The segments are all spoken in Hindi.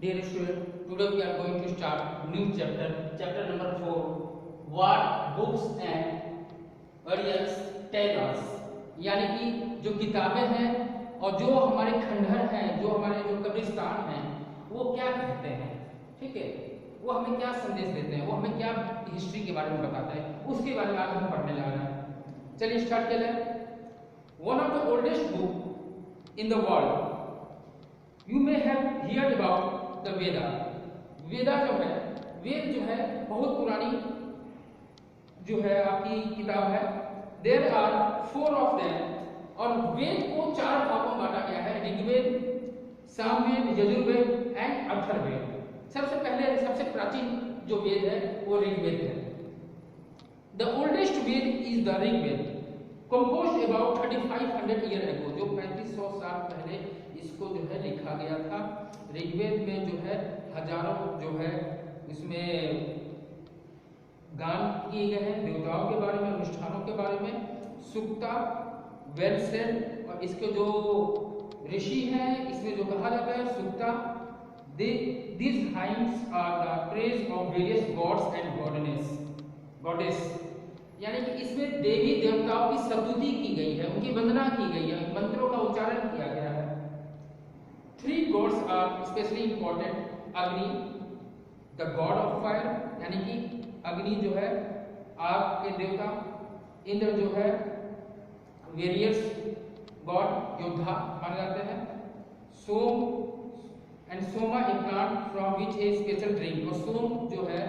Dear student, today we are going to start new chapter, chapter number 4. What books and variants tell us, यानी कि जो किताबें हैं और जो हमारे खंडहर हैं, जो हमारे जो कब्रिस्तान हैं, वो क्या कहते हैं, ठीक है, वो हमें क्या संदेश देते हैं, वो हमें क्या हिस्ट्री के बारे में बताते हैं, उसके बारे में आज हम पढ़ने लग रहे हैं। चलिए स्टार्ट कर लें। One of the oldest book in the world, you may have heard about the Veda. Veda जो है, वेद जो है बहुत पुरानी जो है आपकी किताब है। देयर आर 4 ऑफ देम, और वेद को 4 भागों में बांटा गया है, ऋग्वेद, सामवेद, यजुर्वेद एंड अथर्ववेद। सबसे पहले सबसे प्राचीन जो वेद है वो ऋग्वेद है। The oldest Veda is the Rigveda, composed about 3500 year ago, जो 3500 साल पहले इसको जो है लिखा गया था। ऋग्वेद में जो है हजारों जो है इसमें गान किए गए हैं देवताओं के बारे में, अनुष्ठानों के बारे में, सुक्ता, वेलसेन, और इसके जो ऋषि हैं इसमें जो कहा जाता है सुक्ता, these hymns are the praise of various gods and goddess, यानी कि इसमें देवी देवताओं की स्तुति की गई है, उनकी वंदना की गई है, मंत्रों का उच्चारण किया गया है। 3 gods are especially important, अग्नि, the god of fire, यानी कि अग्नि जो है आग के देवता, इंद्र जो है वेरियस गॉड, योद्धा माने जाते हैं, Som and Soma a plant from which a special drink, और सोम जो है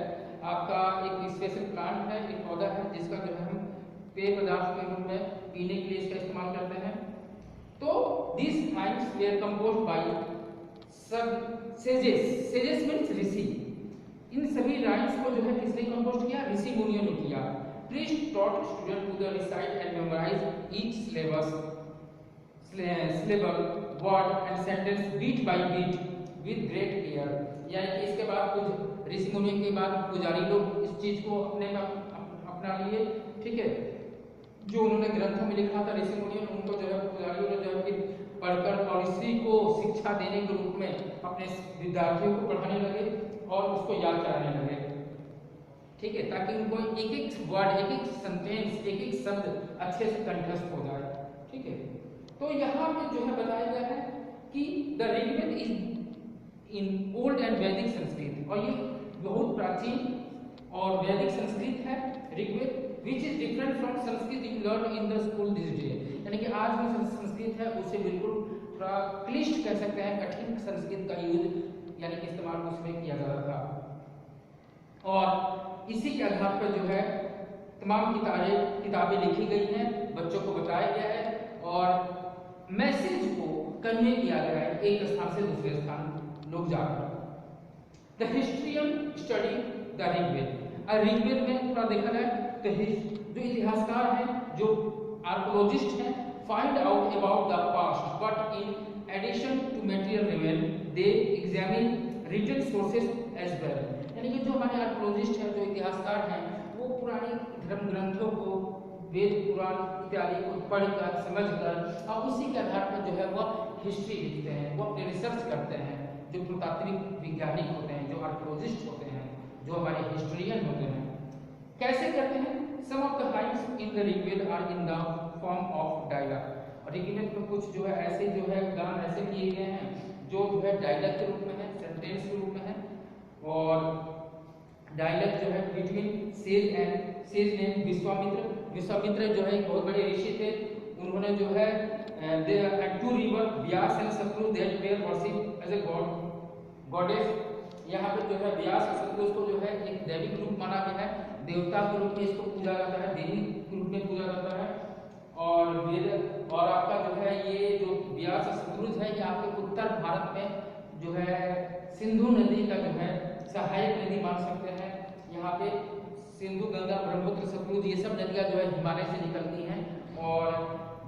आपका एक स्पेशल प्लांट है, एक पौधा है जिसका जो है हम पेय पदार्थ के रूप में पीने के लिए इसका इस्तेमाल करते हैं। तो this hymns were composed by sages means rishi. इन सभी राइम्स को जो है किसने कंपोज किया? ऋषि मुनियों ने किया। Priest taught student to the recite and memorise each syllable, word and sentence beat by beat with great care, यानी कि इसके बाद कुछ ऋषि मुनियों के बाद पुजारी लोग इस चीज को अपना लिए, ठीक है, जो उन्होंने ग्रंथों में लिखा था ऋषि मुनियों ने, उनको जो है पुजारियों ने जो है फिर पढ़कर और इसी को शिक्षा देने के रूप में अपने विद्यार्थियों को पढ़ाने लगे और उसको याद कराने लगे, ठीक है, ताकि उनको एक एक वर्ड, एक एक सेंटेंस, एक एक शब्द अच्छे से कंठस्थ हो जाए, ठीक है। तो यहाँ पे जो है बताया गया है कि the Rigveda is in old and Vedic Sanskrit, और ये बहुत प्राचीन और वैदिक संस्कृत है Rigveda, which is different from Sanskrit you learn in the school this day, यानी कि आज जो संस्कृत है उससे बिल्कुल थोड़ा क्लिष्ट कह सकते हैं, कठिन संस्कृत का यूज यानी कि इस्तेमाल उसमें किया जा रहा था। और इसी के आधार पर जो है तमाम किताबें लिखी गई हैं, बच्चों को बताया गया है और मैसेज को कन्वे किया गया है एक स्थान से दूसरे स्थान लोग जाकर। The historian study the Rigveda, Rigveda में थोड़ा देखा जाए तो जो इतिहासकार हैं, जो आर्कोलॉजिस्ट हैं, find out about the past but in addition to material reveal they examine written sources as well, यानी कि जो हमारे आर्कोलॉजिस्ट हैं, जो इतिहासकार हैं, वो पुरानी धर्म ग्रंथों को, वेद पुराण इत्यादि को पढ़कर समझकर और उसी के आधार पर जो है वह हिस्ट्री लिखते हैं, वो अपने रिसर्च करते हैं। जो पुरातात्विक वैज्ञानिक होते हैं, जो आर्कोलॉजिस्ट होते हैं, जो हमारे हिस्टोरियन होते हैं, कैसे करते हैं? Some of the hymns in the Rigveda are in the form of dialogue, और ऋग्वेद में कुछ जो है ऐसे जो है गान ऐसे किए गए हैं जो है डायलॉग के रूप में है, सेंटेंस के रूप में है, और डायलॉग जो है बिटवीन सेज नेम विश्वामित्र जो है एक बहुत बड़े ऋषि थे, उन्होंने जो है two river Beas and Shatru that were worship as a goddess, यहाँ पे जो है व्यास और शत्रु को जो है एक दैविक रूप माना गया है, देवता के रूप में इसको पूजा जाता है, देवी के रूप में पूजा जाता है। और वेद और आपका जो है ये जो व्यास और शत्रुज है, ये आपके उत्तर भारत में जो है सिंधु नदी का जो है सहायक नदी मान सकते हैं। यहाँ पे सिंधु, गंगा, ब्रह्मपुत्र, सतलुज ये सब नदियाँ जो है हिमालय से निकलती हैं, और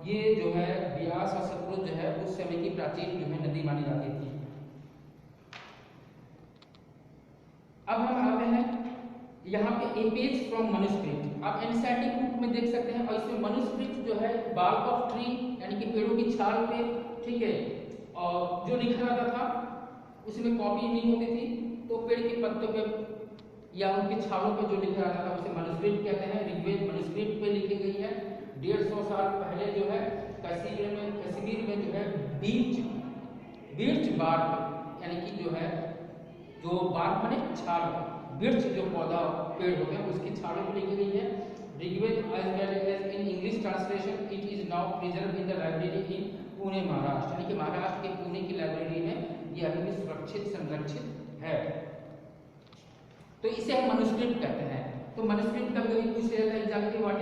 ये जो है व्यास और सतलुज जो है उस समय की प्राचीन जो है नदी मानी जाती थी। अब हम आते हैं यहाँ पे ए पेज फ्रॉम मनुस्क्रिप्ट, आप एनसीईआरटी बुक में देख सकते हैं, और इसमें मनुस्क्रिप्ट जो है बार्क ऑफ ट्री यानी कि पेड़ों की छाल पे, ठीक है, और जो लिखा जाता था उसमें कॉपी नहीं होती थी, तो पेड़ के पत्तों पे या उनके छालों पे जो लिखा जाता था उसे मनुस्क्रिप्ट कहते हैं। ऋग्वेद मनुस्क्रिप्ट पे लिखी गई है। 150 साल पहले जो है कश्मीर में जो है बीर्च बार्क यानी कि जो है जो बार्क माने छाल, बीर्च जो पौधा पेड़ हो गया उसकी छालों पे लिखी गई है। Rigveda as well as in English translation it is now preserved in the library in Pune Maharashtra, यानी कि महाराष्ट्र के पुणे की लाइब्रेरी में ये अभी भी सुरक्षित संरक्षित है। तो इसे हम मनुस्क्रिप्ट कहते हैं। तो मनुस्क्रिप्ट कभी कभी पूछ लेता है एग्जाम के what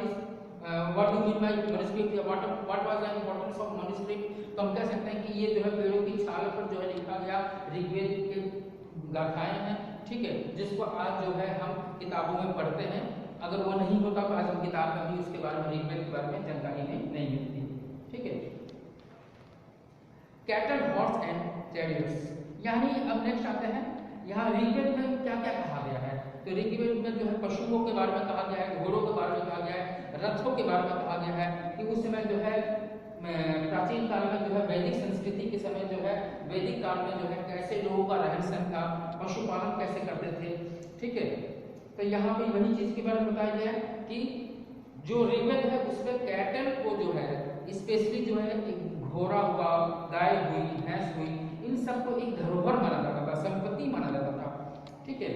do mean by manuscript या what was the importance of manuscript. तो हम कह सकते हैं कि ये जो है पेड़ों की छाल पर जो है लिखा गया ऋग्वेद के गाथाएं हैं, ठीक है, जिसको आज जो है हम किताबों में पढ़ते हैं। अगर वो नहीं होता तो आज हम किताब में भी उसके बारे में ऋग्वेद के बारे में जानकारी नहीं मिलती, ठीक है। कैटल हॉर्स एंड चैरियट्स, यानी अब नेक्स्ट आते हैं यहाँ ऋग्वेद में क्या क्या कहा गया है। तो ऋग्वेद में जो है पशुओं के बारे में कहा गया है, घोड़ों के बारे में कहा गया है, रथों के बारे में कहा गया है कि उस समय जो है प्राचीन काल में जो है वैदिक संस्कृति के समय जो है वैदिक काल में जो है कैसे लोगों का रहन सहन था, पशुपालन कैसे करते थे, ठीक है। तो यहाँ पे वही चीज के बारे में बताया गया है कि जो ऋग्वेद है उसमें कैटल को जो है स्पेशली जो है घोड़ा हुआ, गाय हुई, भैंस हुई, इन सबको एक धरोहर माना जाता था, संपत्ति माना जाता था, ठीक है।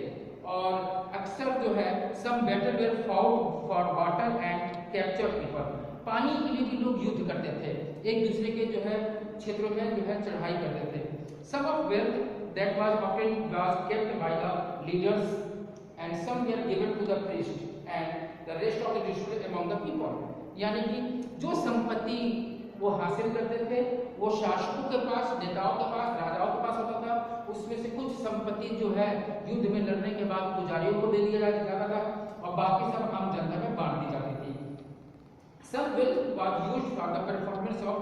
और अक्सर जो है some battle were fought for water and capture people, पानी के लिए भी लोग युद्ध करते थे, एक दूसरे के जो है क्षेत्रों में जो है चढ़ाई करते थे। Some of wealth that was often was kept by the leaders and some were given to the priest and the rest of the district among the people, यानी कि जो संपत्ति वो हासिल करते थे वो शासकों के पास, नेताओं के पास, राजाओं के पास होता था, उसमें से कुछ संपत्ति जो है युद्ध में लड़ने के बाद पुजारियों को दे दिया जाता था और बाकी सब आम जनता में बांट दी जाती थी। Some wealth was used for the performance of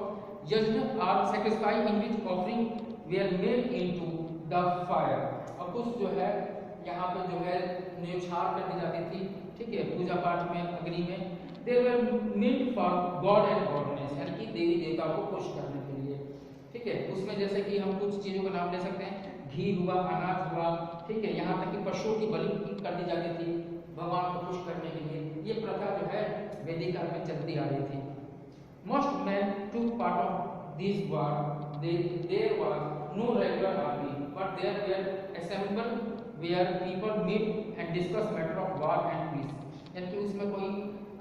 yajna or sacrifice in which offering were made into the fire, और कुछ जो है यहाँ पे जो है न्यौछावर कर दी जाती थी, ठीक है, पूजा पाठ में, अग्नि में। They were meant for God and godliness, यानी कि देवी देवताओं को खुश करने के लिए, ठीक है। उसमें जैसे कि हम कुछ चीजों का नाम ले सकते हैं, घी हुआ, अनाज हुआ, ठीक है, यहाँ तक कि पशुओं की बलि कर दी जाती थी भगवान को खुश करने के लिए। ये प्रथा जो है वैदिक काल में चलती आ रही थी। Most men took part of this war. There was no regular army, but there were assembled where people meet and discuss matter of war and peace. यानी कि उसमें कोई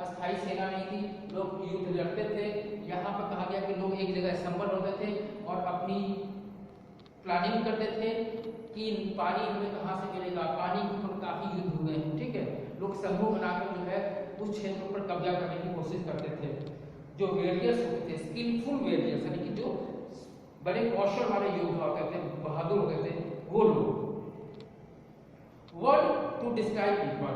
अस्थायी सेना नहीं थी, लोग युद्ध लड़ते थे। यहाँ पर कहा गया कि लोग एक जगह असम्बल होते थे और अपनी प्लानिंग करते थे कि पानी हमें कहाँ से मिलेगा, पानी के ऊपर काफी युद्ध हुए हैं, ठीक है। लोग समूह बनाकर जो है उस क्षेत्र पर कब्जा करने की कोशिश करते थे। जो वेरियर्स होते थे, स्किलफुल वेरियर्स, यानी कि जो बड़े कौशल वाले योद्धा होते थे, बहादुर होते थे, वो लोग। वर्ड टू डिस्क्राइब पीपल,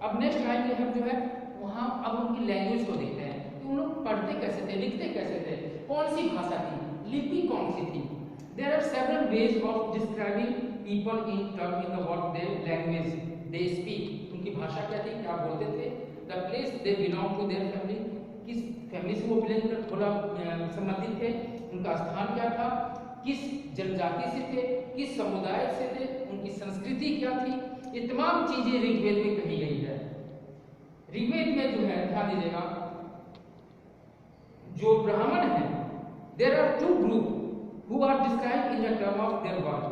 अब नेक्स्ट लाइन में हम जो है वहाँ अब उनकी लैंग्वेज को देखते हैं कि उन लोग पढ़ते कैसे थे, लिखते कैसे थे, कौन सी भाषा थी, लिपि कौन सी थी। There are several ways of describing people in terms in the what their language they speak. उनकी भाषा क्या थी, क्या बोलते थे। The place they belong to their family, किस फैमिली से वो संबंधित थे, उनका स्थान क्या था, किस जनजाति से थे, किस समुदाय से थे, उनकी संस्कृति क्या थी, ये तमाम चीजें ऋग्वेद में कही गई है। ऋग्वेद में जो है ध्यान दीजिएगा, जो ब्राह्मण है, there are two groups who are described in the term of their work.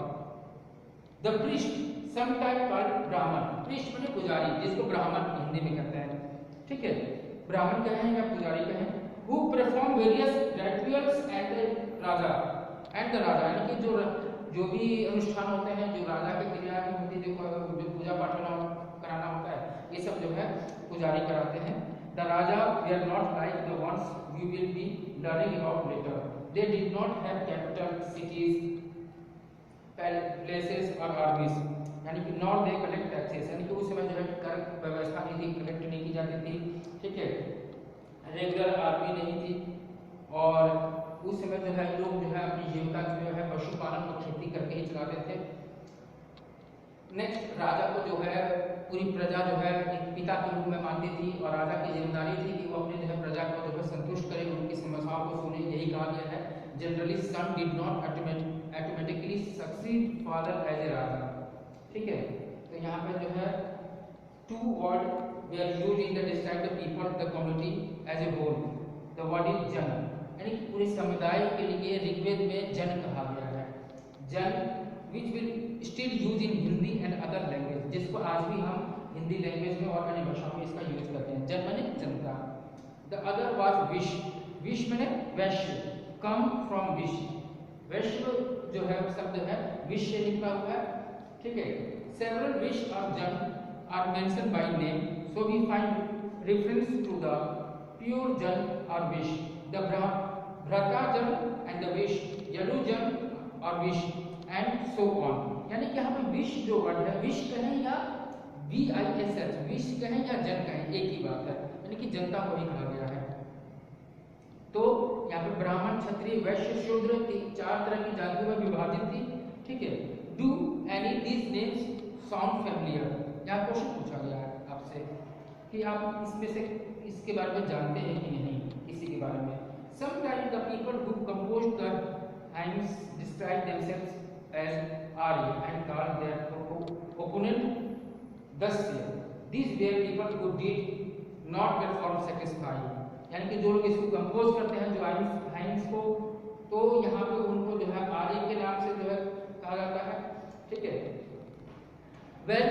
The priest, sometimes called Brahman. priest माने पुजारी, जिसको ब्राह्मण हिंदी में कहते हैं, ठीक है। ब्राह्मण कहें या पुजारी कहें, who perform various rituals and the राजा, यानी कि जो भी अनुष्ठान होते हैं, जो राजा की क्रिया होती है, जो पूजा पाठ कराना होता है, ये सब जो है पुजारी कराते हैं। The Raja were not like the ones we will be learning about later. They did not have capital cities, places or armies, यानी कि नॉट दे कलेक्ट टैक्सेस, यानी कि उस समय जो है कर व्यवस्था नहीं थी, कलेक्ट नहीं की जाती थी, ठीक है। रेगुलर आर्मी नहीं थी और उस समय जो है लोग जो है अपनी जीविका जो है पशुपालन और खेती करके ही चलाते थे। नेक्स्ट, राजा को जो है पूरी प्रजा जो है एक पिता के रूप में मानती थी और राजा की जिम्मेदारी थी कि वो अपने जो है प्रजा को जो है संतुष्ट करे, उनकी समस्याओं को सुने, यही कहा गया है। Generally son did not automatically succeed father as a raja. ठीक है, तो यहाँ पे जो है टू वर्ड वे are used in the describe the people the community as a whole. The word is jan, यानी पूरे समुदाय के लिए ऋग्वेद में जन कहा गया है। जन which will still use in Hindi and other language, जिसको आज भी हम हिंदी लैंग्वेज में और अन्य भाषाओं में इसका यूज करते हैं। जन माने जनता। The other was wish, wish माने वैश्य, कम फ्रॉम विश, वैश्य जो है शब्द है विश से निकला हुआ है। ठीक है, सेवरल विश और jan are mention by name, so we find reference to the Puru jan और विश, द भ्राता जन एंड द विश, यदु जन और विश एंड सो ऑन। यानी कि यहाँ पे विश जो वर्ड है, विश कहें या VISH, विश कहें या जन कहें एक ही बात है, यानी कि जनता को ही कहा गया है। तो यहाँ पे ब्राह्मण, क्षत्रिय, वैश्य, शूद्र 4 तरह की जातियों में विभाजित थी। ठीक है, do any these names sound familiar? यहाँ क्वेश्चन पूछा गया है आपसे कि आप इसमें से इसके बारे में जानते हैं कि नहीं, किसी के बारे में। Sometimes the people who composed the hymns described themselves as Arya and called their opponent Dasya. These were people who did not perform sacrifice. यानी कि जो लोग इसको कंपोज करते हैं, जो हाइम्स को, तो यहाँ पे उनको जो है आर्य के नाम से जो है कहा जाता है। ठीक है, When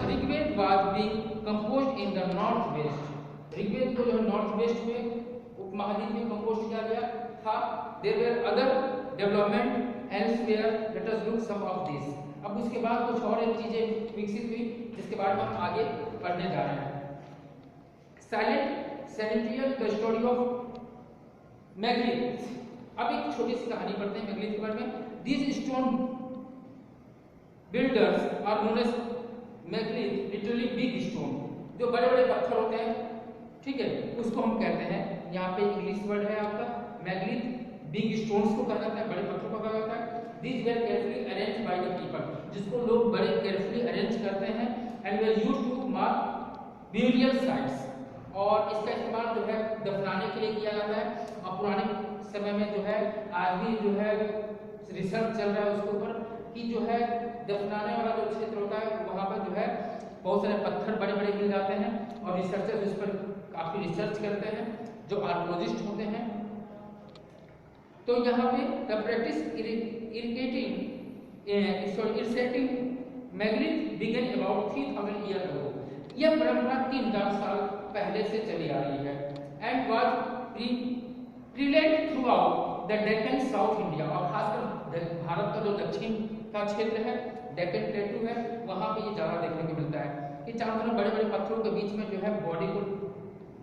Rigveda was being composed in the north west, Rigveda को जो है नॉर्थ वेस्ट में उपमहाद्वीप में कंपोज किया गया था। There were other development elsewhere. Let us look some of these. अब उसके बाद कुछ और चीजें विकसित हुई जिसके बारे में हम आगे पढ़ने जा रहे हैं। Silent sentinel the story of megalith. अब एक छोटी सी कहानी पढ़ते हैं मैग्लिथ के बारे में। These stone builders are known as megalith, literally big stone, जो बड़े बड़े पत्थर होते हैं। ठीक है, उसको हम कहते हैं, यहाँ पे इंग्लिश वर्ड है आपका मैग्लिथ, बिग स्टोन्स को कहा जाता है, बड़े पत्थरों को कहा जाता है। These were carefully arranged by the people, जिसको लोग बड़े केयरफुली अरेंज करते हैं, and were used to mark burial sites, और इसका इस्तेमाल जो है दफनाने के लिए किया जाता है। और पुराने समय में जो है आज भी जो है रिसर्च चल रहा है उसके ऊपर कि जो है दफनाने वाला जो क्षेत्र होता है वहाँ पर जो है बहुत सारे पत्थर बड़े बड़े मिल जाते हैं और रिसर्चर्स उस पर काफी रिसर्च करते हैं, जो आर्कियोलॉजिस्ट होते हैं। तो यहाँ पे the practice irrigating megalith began about 3000 year ago. यह परंपरा 3000 साल पहले से चली आ रही है। And was prevalent throughout the Deccan south India, और खासकर भारत का जो दक्षिण का क्षेत्र है, डेक्कन प्लेटू है, वहां पे ये ज्यादा देखने को मिलता है कि चारों तरफ बड़े बड़े पत्थरों के बीच में जो है बॉडी को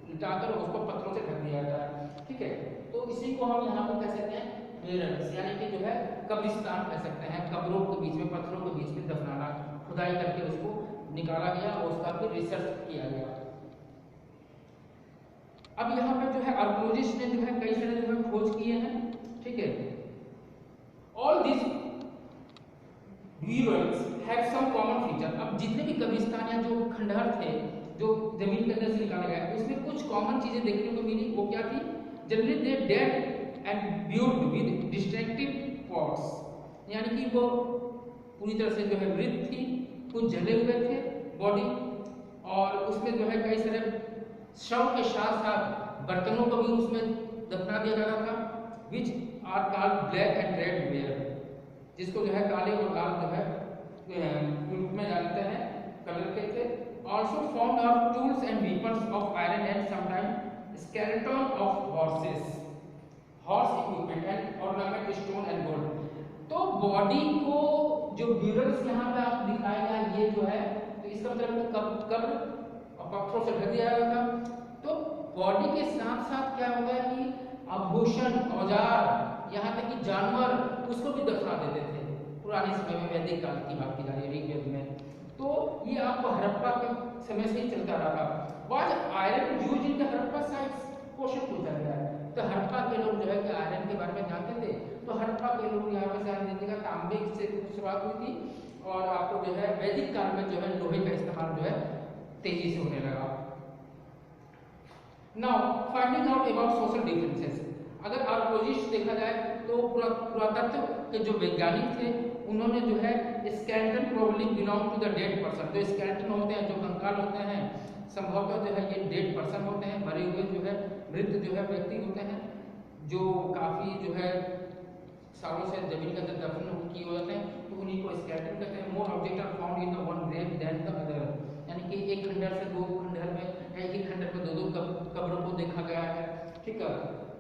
लिटाकर उसको पत्थरों से ढक दिया जाता है। ठीक है, तो इसी को हम यहाँ पर कह सकते हैं मेरल्स, यानी कि जो है कब्रिस्तान कह सकते हैं। कब्रों के बीच में, पत्थरों के बीच में दफनाना, खुदाई करके उसको निकाला गया और उसका फिर रिसर्च किया गया। अब यहाँ पर जो है आर्कियोलॉजिस्ट ने जो है कई सारे जो है खोज किए हैं। ठीक है, all this viewers have some common feature. अब जितने भी कब्रिस्तान या जो खंडहर थे जो जमीन के अंदर से निकाले गए, उसमें कुछ कॉमन चीजें देखने को मिली। वो क्या थी? Generally they dead and buried with destructive pots, यानी कि वो पूरी तरह से जो है मृत थी, कुछ जले हुए थे बॉडी, और उसमें जो है कई सारे शव के साथ साथ बर्तनों को भी उसमें दफना दिया जाता था। Which are called black and red ware, जिसको जो है काले और लाल जो है रूप में जानते हैं कलर के थे। Also found of tools and weapons of iron and sometime skeleton of horses, horse equipment and ornament stone and gold. तो बॉडी को जो ब्यूरल्स यहाँ पे आप दिखाए गए ये जो है, तो इसका मतलब कब्र और पत्थरों से ढक दिया गया था। तो बॉडी के साथ साथ क्या होगा कि आभूषण, औजार, यहाँ तक कि जानवर, उसको भी दफना देते थे पुराने समय में। वैदिक काल की बात की जा रही है ऋग्वेद में, तो ये आपको हड़प्पा के समय से ही चलता रहा था। Was iron used in the Harappa sites? Question पूछा गया है। तो हड़प्पा के लोग जो है कि आयरन के बारे में जानते थे, तो हड़प्पा के लोग यहाँ पे ध्यान देने का तांबे से शुरुआत हुई थी, और आपको जो है वैदिक काल में जो है लोहे का इस्तेमाल जो है तेजी से होने लगा। Now finding out about social differences. अगर आर्कियोलॉजिस्ट देखा जाए तो पुरातत्व के जो वैज्ञानिक थे उन्होंने जो है skeleton probably belong to the dead person. जो स्केलेटन होते हैं, जो कंकाल होते हैं, संभवतः जो है ये डेड पर्सन होते हैं, मरे हुए जो है मृत जो है व्यक्ति होते हैं, जो काफ़ी जो है सालों से जमीन के अंदर दफन किए होते हैं, तो उन्हीं को स्केलेटन कहते हैं। More object are found in the one grave than the other, यानी कि एक खंडहर से दो खंडहर में, एक ही खंडहर में दो कब्रों को देखा गया है, ठीक है।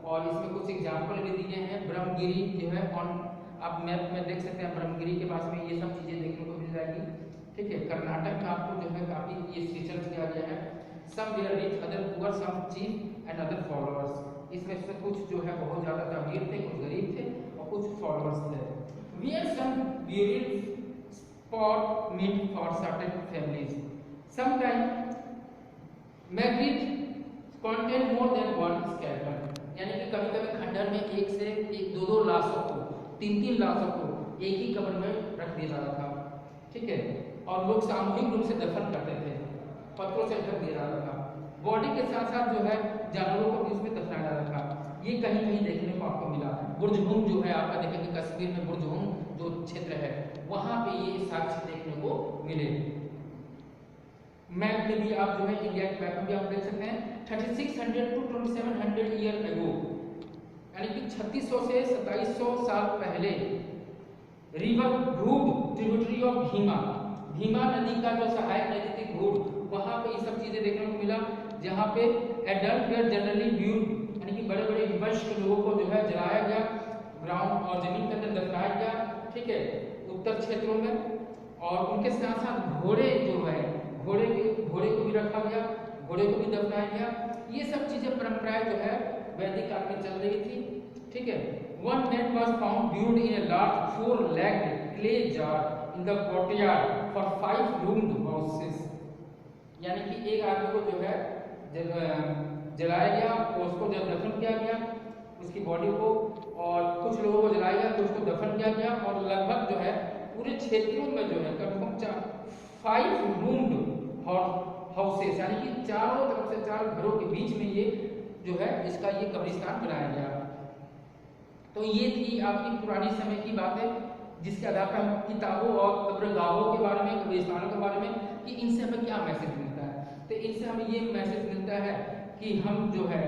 और इसमें कुछ एग्जाम्पल भी दिए हैं। ब्रह्मगिरी जो है ऑन, आप मैप में देख सकते हैं, ब्रह्मगिरी के पास में ये सब चीज़ें देखने को मिल जाएगी, ठीक है। कर्नाटक में आपको जो है काफ़ी ये फीचर्स दिया गया है। Some were rich, other poor, some chief and other followers. इसमें से कुछ जो है बहुत ज़्यादा अमीर थे, कुछ गरीब थे और कुछ फॉलोअर्स थे। Where some burial spot meant for certain families, sometime magnet contain more than one skeleton, यानी कि कभी कभी खंडहर में एक से एक दो लाशों को, तीन लाशों को एक ही कब्र में रख दिया जाता था, ठीक है। और लोग सामूहिक रूप से दफन करते थे, पत्थरों से ढक दिया जाता था। बॉडी के साथ साथ जो है जानवरों को भी उसमें दफनाया जाता था। ये कहीं कहीं देखने को आपको मिला। बुर्जहुम जो है आपका देखेंगे कश्मीर में, बुर्जहुम जो क्षेत्र है वहाँ पे ये साक्ष्य देखने को मिले। मैप में भी आप जो है इंडिया के मैप में भी आप देख सकते हैं 3600 to 2700 ईयर अगो, यानी कि 3600 से 2700 साल पहले river Ghod tributary of Bhima, Bhima नदी का जो सहायक नदी थी घूड, वहां पे ये सब चीजें देखने को मिला। जहां पे एडल्ट वेयर जनरली ब्यूड, यानी कि बड़े बड़े वयस्क लोगों को जो है जलाया गया, ग्राउंड और जमीन के अंदर दफनाया गया, ठीक है, उत्तर क्षेत्रों में। और उनके साथ साथ घोड़े जो है, घोड़े को भी रखा गया, घोड़े को भी दफनाया गया। ये सब चीजें परंपराएं जो है वैदिक काल में चल रही थी, ठीक है। One man was found buried in a large 4-legged clay jar in the courtyard for 5 roomed houses, यानी कि एक आदमी को जो है जलाया गया और उसको जब दफन किया गया उसकी बॉडी को, और कुछ लोगों को जलाया गया तो उसको दफन किया गया। और लगभग जो है पूरे क्षेत्रों में जो है कम से कम 5 रूम्ड हाउसेस, यानी कि चारों तरफ से 4 घरों के बीच में ये जो है इसका ये कब्रिस्तान बनाया गया। तो ये थी आपकी पुरानी समय की बातें, जिसके आधार पर हम किताबों और कब्रगाहों के बारे में, कब्रिस्तानों के बारे में, कि इनसे हमें क्या मैसेज मिलता है। तो इनसे हमें ये मैसेज मिलता है कि हम जो है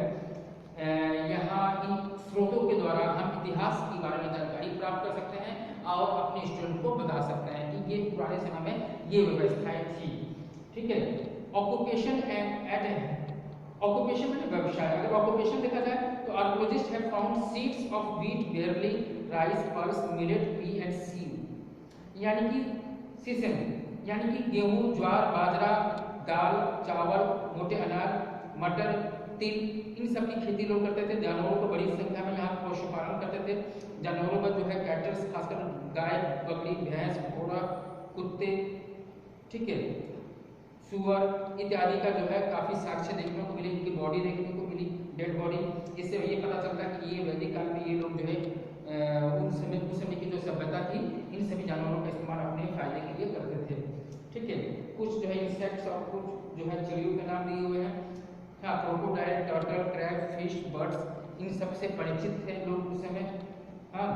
यहाँ इन स्रोतों के द्वारा हम इतिहास के बारे में जानकारी प्राप्त कर सकते हैं और अपने स्टूडेंट को बता सकते हैं कि ये पुराने समय में ये व्यवस्थाएं थी, ठीक है। ऑक्यूपेशन एंड ऑक्यूपेशन में व्यवसाय, अगर ऑक्यूपेशन देखा जाए तो archaeologist have found seeds of wheat, बेयरली, rice, pulse, millet, P and seed, यानी कि सीजन, यानी कि गेहूं, ज्वार, बाजरा, दाल, चावल, मोटे अनाज, मटर, तिल, इन सब की खेती लोग करते थे। जानवरों को बड़ी संख्या में यहाँ पशुपालन करते थे। जानवरों का जो है कैटल्स, खासकर गाय, बकरी, भैंस, घोड़ा, कुत्ते, ठीक है, सुअर इत्यादि का जो है काफी साक्ष्य देखने को मिली, इनकी बॉडी देखने को मिली, डेड बॉडी। इससे ये पता चलता है कि ये वैदिक काल में ये लोग जो है उस समय की जो सभ्यता थी इन सभी जानवरों का इस्तेमाल अपने फायदे के लिए करते थे, ठीक है। कुछ जो है इंसेक्ट्स और कुछ जो है चिड़ियों के नाम दिए हुए हैं। हाँ, crocodile, turtle, crab, fish, birds, इन सब से परिचित थे लोग उस समय। हाँ,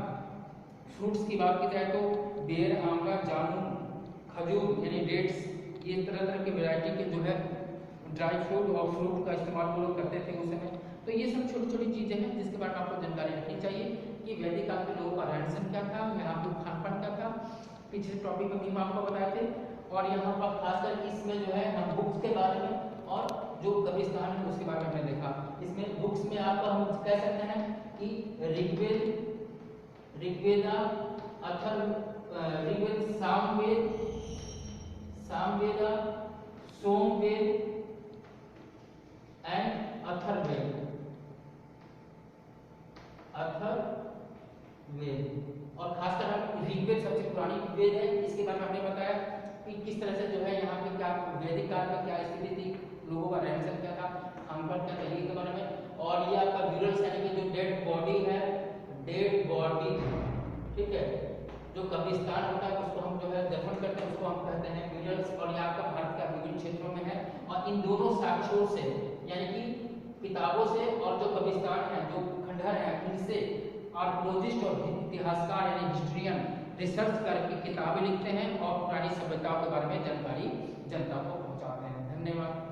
फ्रूट्स की बात की जाए तो बेर, आंवला, जामुन, खजूर यानी डेट्स, ये तरह तरह के वैरायटी के जो है ड्राई फ्रूट और फ्रूट का इस्तेमाल वो लोग करते थे उस समय। तो ये सब छोटी छोटी चीज़ें हैं जिसके बारे में आपको जानकारी रखनी चाहिए कि वैदिक काल के लोगों का रहन सहन क्या था, यहाँ पे खान-पान क्या था, पिछले टॉपिक में भी हम आपको बताए थे। और यहाँ पर खासकर इसमें जो है हम बुक्स के बारे में और जो कब्रिस्तान है उसके बारे में हमने देखा। इसमें बुक्स में आपका हम कह सकते हैं कि ऋग्वेदा, ऋग्वेद, सामवेद, सोमवेद एंड अथर्ववेद। और खासकर हम ऋग्वेद सबसे पुरानी वेद है, इसके बारे में हमने बताया कि किस तरह से जो है यहाँ पे क्या वैदिक काल में क्या स्थिति थी, लोगों का रहन सहन क्या था, खान-पान क्या था, के बारे में। और ये आपका ब्यूरल्स यानी कि जो डेड बॉडी है, डेड बॉडी, ठीक है, जो कब्रिस्तान होता है उसको हम जो है दफन करते हैं उसको हम कहते हैं ब्यूरल्स। और ये आपका भारत का विभिन्न क्षेत्रों में है। और इन दोनों साक्ष्यों से यानी कि किताबों से और जो कब्रिस्तान है, जो खंडहर है, इनसे आर्कियोलॉजिस्ट और इतिहासकार यानी हिस्ट्रियन रिसर्च करके किताबें लिखते हैं और पुरानी सभ्यताओं के बारे में जानकारी जनता को पहुंचाते हैं। धन्यवाद।